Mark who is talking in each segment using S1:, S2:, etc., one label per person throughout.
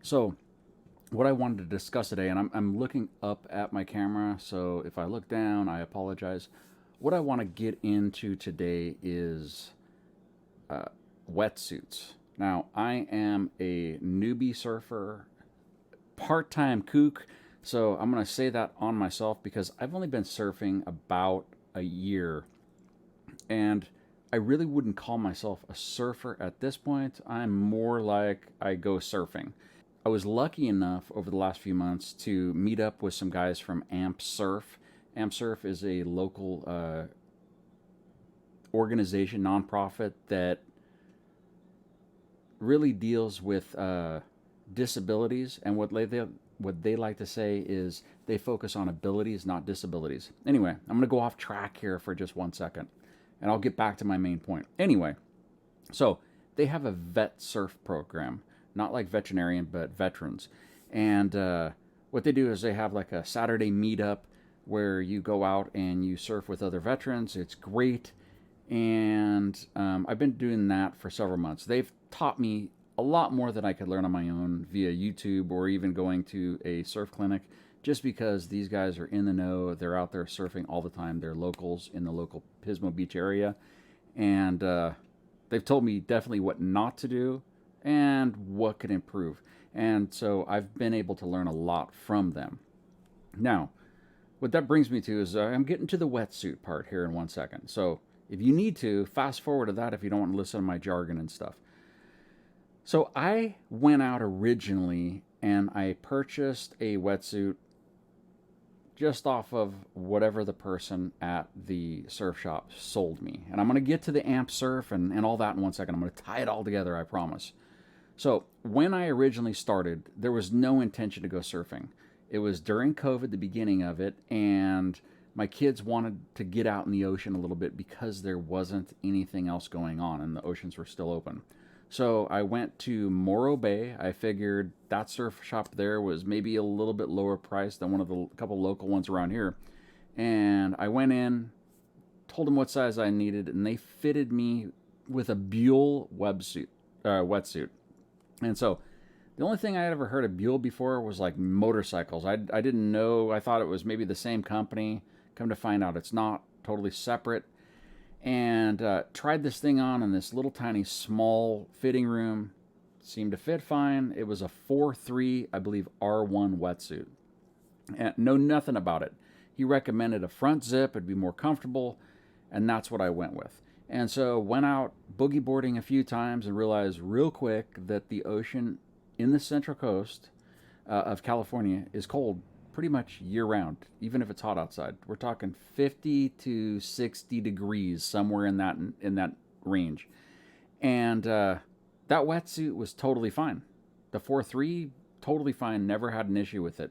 S1: So, what I wanted to discuss today, and I'm looking up at my camera, so if I look down, I apologize. What I want to get into today is wetsuits. Now, I am a newbie surfer, part time kook, so I'm going to say that on myself because I've only been surfing about a year, and I really wouldn't call myself a surfer at this point. I'm more like I go surfing. I was lucky enough over the last few months to meet up with some guys from Amp Surf. Amp Surf is a local organization, nonprofit that really deals with disabilities, and what they like to say is they focus on abilities, not disabilities. Anyway, I'm going to go off track here for just 1 second, and I'll get back to my main point. Anyway, so they have a vet surf program, not like veterinarian, but veterans. And what they do is they have like a Saturday meetup where you go out and you surf with other veterans. It's great. And I've been doing that for several months. They've taught me a lot more than I could learn on my own via YouTube or even going to a surf clinic, just because these guys are in the know. They're out there surfing all the time. They're locals in the local Pismo Beach area. And they've told me definitely what not to do and what could improve. And so I've been able to learn a lot from them. Now, what that brings me to is I'm getting to the wetsuit part here in 1 second. So if you need to, fast forward to that if you don't want to listen to my jargon and stuff. So I went out originally and I purchased a wetsuit just off of whatever the person at the surf shop sold me. And I'm going to get to the Amp Surf and all that in 1 second. I'm going to tie it all together, I promise. So when I originally started, there was no intention to go surfing. It was during COVID, the beginning of it, and my kids wanted to get out in the ocean a little bit because there wasn't anything else going on and the oceans were still open. So I went to Morro Bay. I figured that surf shop there was maybe a little bit lower priced than one of the couple local ones around here. And I went in, told them what size I needed, and they fitted me with a Buell wetsuit. And so the only thing I had ever heard of Buell before was like motorcycles. I didn't know. I thought it was maybe the same company. Come to find out, it's not, totally separate. And tried this thing on in this little tiny small fitting room. Seemed to fit fine. It was a 4.3, I believe, R1 wetsuit. And know nothing about it. He recommended a front zip. It'd be more comfortable. And that's what I went with. And so went out boogie boarding a few times and realized real quick that the ocean in the central coast of California is cold pretty much year round, even if it's hot outside. We're talking 50 to 60 degrees, somewhere in that range. And that wetsuit was totally fine. The 4.3, totally fine, never had an issue with it.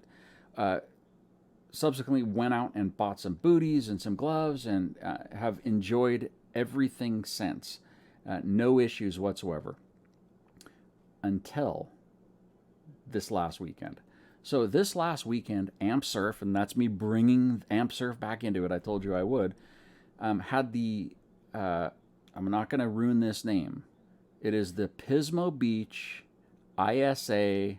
S1: Subsequently went out and bought some booties and some gloves and have enjoyed everything since. No issues whatsoever. Until this last weekend. So this last weekend, Amp Surf, and that's me bringing Amp Surf back into it, I told you I would, had the, I'm not going to ruin this name. It is the Pismo Beach ISA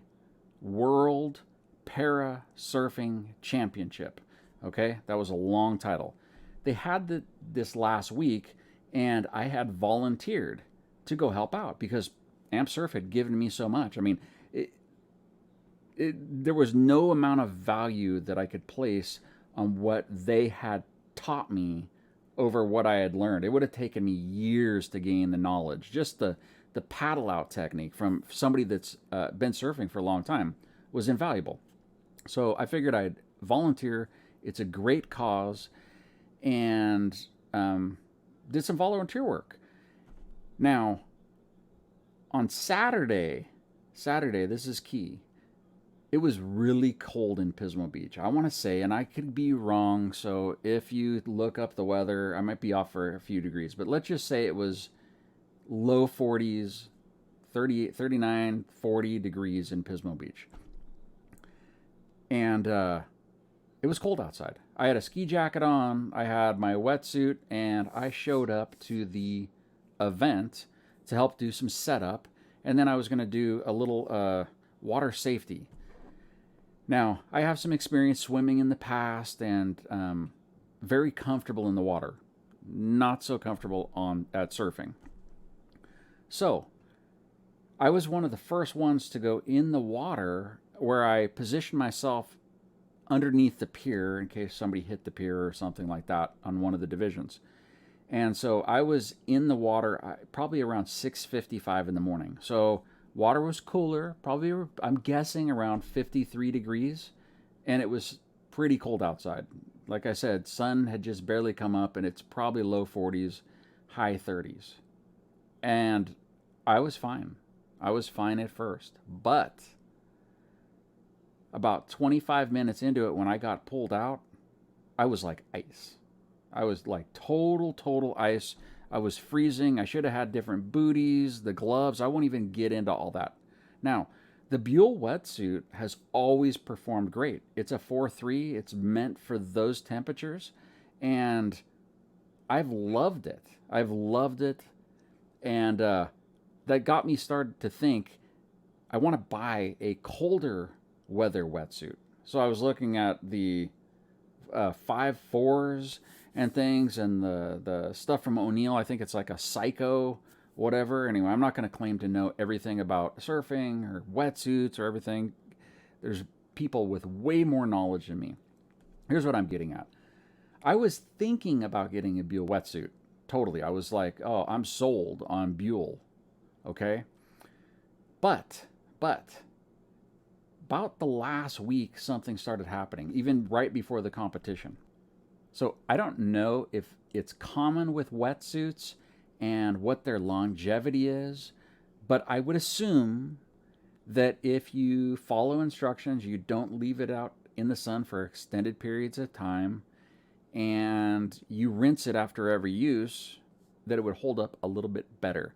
S1: World Para Surfing Championship. Okay, that was a long title. They had this last week, and I had volunteered to go help out because Amp Surf had given me so much. I mean, there was no amount of value that I could place on what they had taught me over what I had learned. It would have taken me years to gain the knowledge. Just the paddle out technique from somebody that's been surfing for a long time was invaluable. So I figured I'd volunteer. It's a great cause, and did some volunteer work. Now, on Saturday, this is key. It was really cold in Pismo Beach. I want to say, and I could be wrong, so if you look up the weather, I might be off for a few degrees, but let's just say it was low 40s, 38, 39, 40 degrees in Pismo Beach. And it was cold outside. I had a ski jacket on, I had my wetsuit, and I showed up to the event to help do some setup. And then I was going to do a little water safety. Now, I have some experience swimming in the past and very comfortable in the water. Not so comfortable at surfing. So, I was one of the first ones to go in the water where I positioned myself underneath the pier in case somebody hit the pier or something like that on one of the divisions. And so I was in the water probably around 6:55 in the morning. So water was cooler, probably I'm guessing around 53 degrees, and it was pretty cold outside. Like I said, sun had just barely come up and it's probably low 40s, high 30s. And I was fine. I was fine at first. But about 25 minutes into it, when I got pulled out, I was like ice. I was like total ice. I was freezing. I should have had different booties, the gloves. I won't even get into all that. Now, the Buell wetsuit has always performed great. It's a 4.3. It's meant for those temperatures. And I've loved it. I've loved it. And that got me started to think, I want to buy a colder weather wetsuit. So I was looking at the 5.4s and things, and the stuff from O'Neill. I think it's like a Psycho, whatever. Anyway, I'm not going to claim to know everything about surfing or wetsuits or everything. There's people with way more knowledge than me. Here's what I'm getting at. I was thinking about getting a Buell wetsuit. Totally. I was like, oh, I'm sold on Buell. Okay? But about the last week, something started happening, even right before the competition. So I don't know if it's common with wetsuits and what their longevity is, but I would assume that if you follow instructions, you don't leave it out in the sun for extended periods of time, and you rinse it after every use, that it would hold up a little bit better.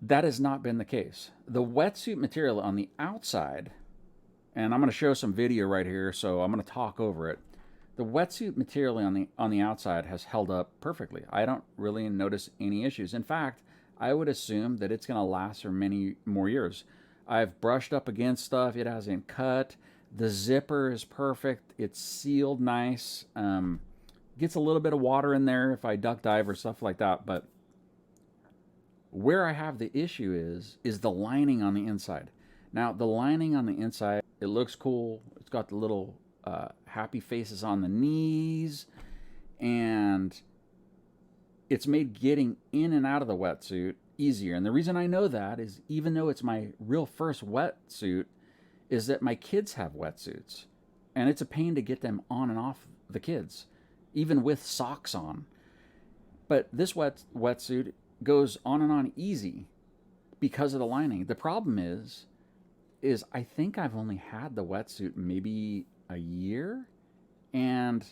S1: That has not been the case. The wetsuit material on the outside, and I'm going to show some video right here, so I'm going to talk over it. The wetsuit material on the outside has held up perfectly. I don't really notice any issues. In fact, I would assume that it's going to last for many more years. I've brushed up against stuff. It hasn't cut. The zipper is perfect. It's sealed nice. Gets a little bit of water in there if I duck dive or stuff like that. But where I have the issue is the lining on the inside. Now, the lining on the inside, it looks cool. It's got the little happy faces on the knees, and it's made getting in and out of the wetsuit easier. And the reason I know that is, even though it's my real first wetsuit, is that my kids have wetsuits, and it's a pain to get them on and off the kids, even with socks on. But this wetsuit goes on and on easy because of the lining. The problem is I think I've only had the wetsuit maybe a year, and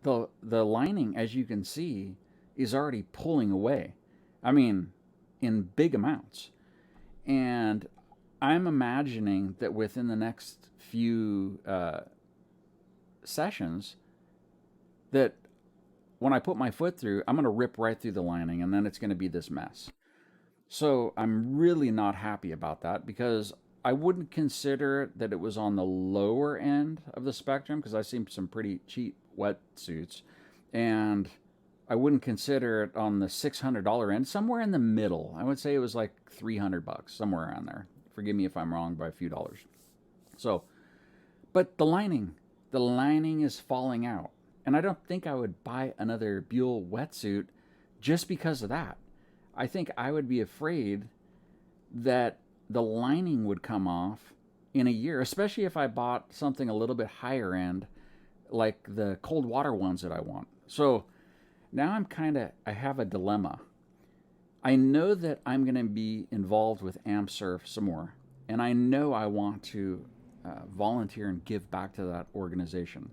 S1: the lining, as you can see, is already pulling away. I mean, in big amounts. And I'm imagining that within the next few sessions, that when I put my foot through, I'm going to rip right through the lining, and then it's going to be this mess. So I'm really not happy about that, because I wouldn't consider that it was on the lower end of the spectrum, because I've seen some pretty cheap wetsuits, and I wouldn't consider it on the $600 end, somewhere in the middle. I would say it was like $300, somewhere around there. Forgive me if I'm wrong by a few dollars. So, but the lining is falling out. And I don't think I would buy another Buell wetsuit just because of that. I think I would be afraid that the lining would come off in a year, especially if I bought something a little bit higher end, like the cold water ones that I want. So now I have a dilemma. I know that I'm going to be involved with Amp Surf some more, and I know I want to volunteer and give back to that organization.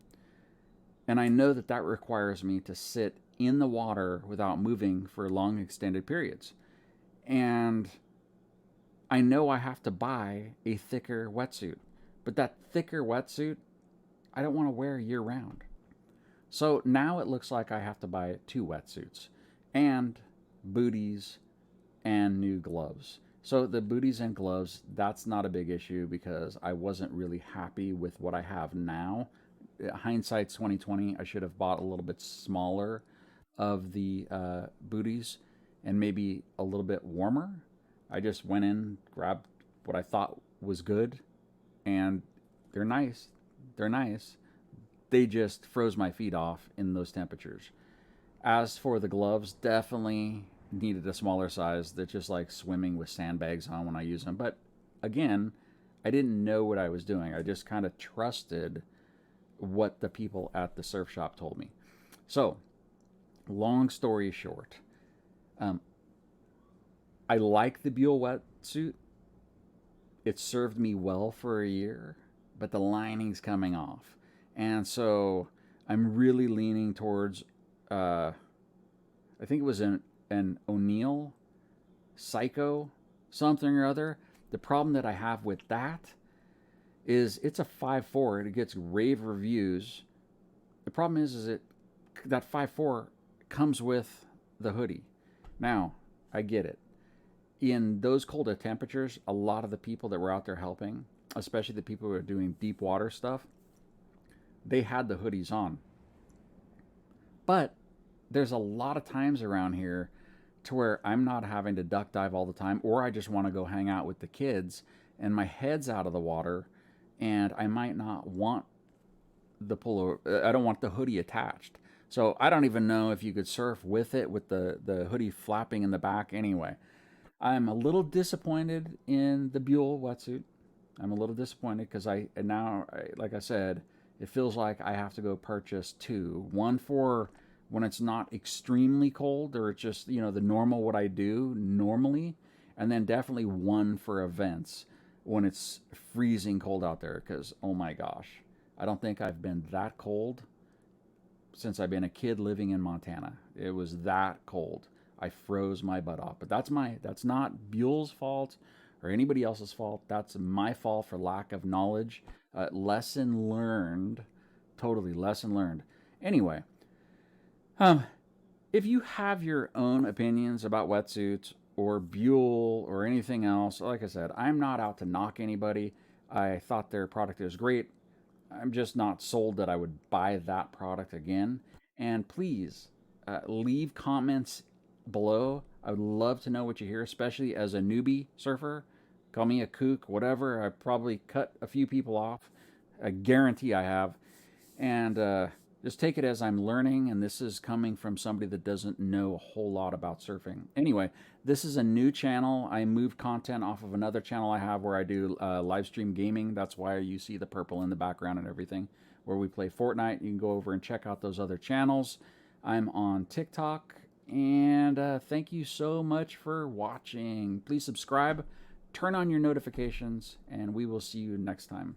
S1: And I know that requires me to sit in the water without moving for long extended periods. And I know I have to buy a thicker wetsuit. But that thicker wetsuit, I don't want to wear year round. So now it looks like I have to buy 2 wetsuits and booties and new gloves. So the booties and gloves, that's not a big issue because I wasn't really happy with what I have now. Hindsight's 2020. I should have bought a little bit smaller of the booties and maybe a little bit warmer. I just went in, grabbed what I thought was good, and they're nice. They're nice. They just froze my feet off in those temperatures. As for the gloves, definitely needed a smaller size. They're just like swimming with sandbags on when I use them. But again, I didn't know what I was doing. I just kind of trusted what the people at the surf shop told me. So, long story short, um, I like the Buell wetsuit. It served me well for a year, but the lining's coming off. And so I'm really leaning towards, I think it was an O'Neill Psycho something or other. The problem that I have with that is it's a 5.4 and it gets rave reviews. The problem is it that 5.4 comes with the hoodie. Now, I get it. In those colder temperatures, a lot of the people that were out there helping, especially the people who are doing deep water stuff, they had the hoodies on. But there's a lot of times around here to where I'm not having to duck dive all the time, or I just want to go hang out with the kids and my head's out of the water and I might not want the pullover. I don't want the hoodie attached. So I don't even know if you could surf with it with the hoodie flapping in the back anyway. I'm a little disappointed in the Buell wetsuit. I'm a little disappointed because like I said, it feels like I have to go purchase two. One for when it's not extremely cold or it's just, the normal what I do normally. And then definitely one for events when it's freezing cold out there because, oh my gosh, I don't think I've been that cold since I've been a kid living in Montana. It was that cold. I froze my butt off. But that's not Buell's fault or anybody else's fault. That's my fault for lack of knowledge. Lesson learned. Totally lesson learned. Anyway, if you have your own opinions about wetsuits or Buell or anything else, like I said, I'm not out to knock anybody. I thought their product is great. I'm just not sold that I would buy that product again. And please leave comments below. I would love to know what you hear, especially as a newbie surfer. Call me a kook, whatever. I probably cut a few people off. I guarantee I have. And just take it as I'm learning, and this is coming from somebody that doesn't know a whole lot about surfing. Anyway, this is a new channel. I moved content off of another channel I have where I do live stream gaming. That's why you see the purple in the background and everything, where we play Fortnite. You can go over and check out those other channels. I'm on TikTok, and thank you so much for watching. Please subscribe, turn on your notifications, and we will see you next time.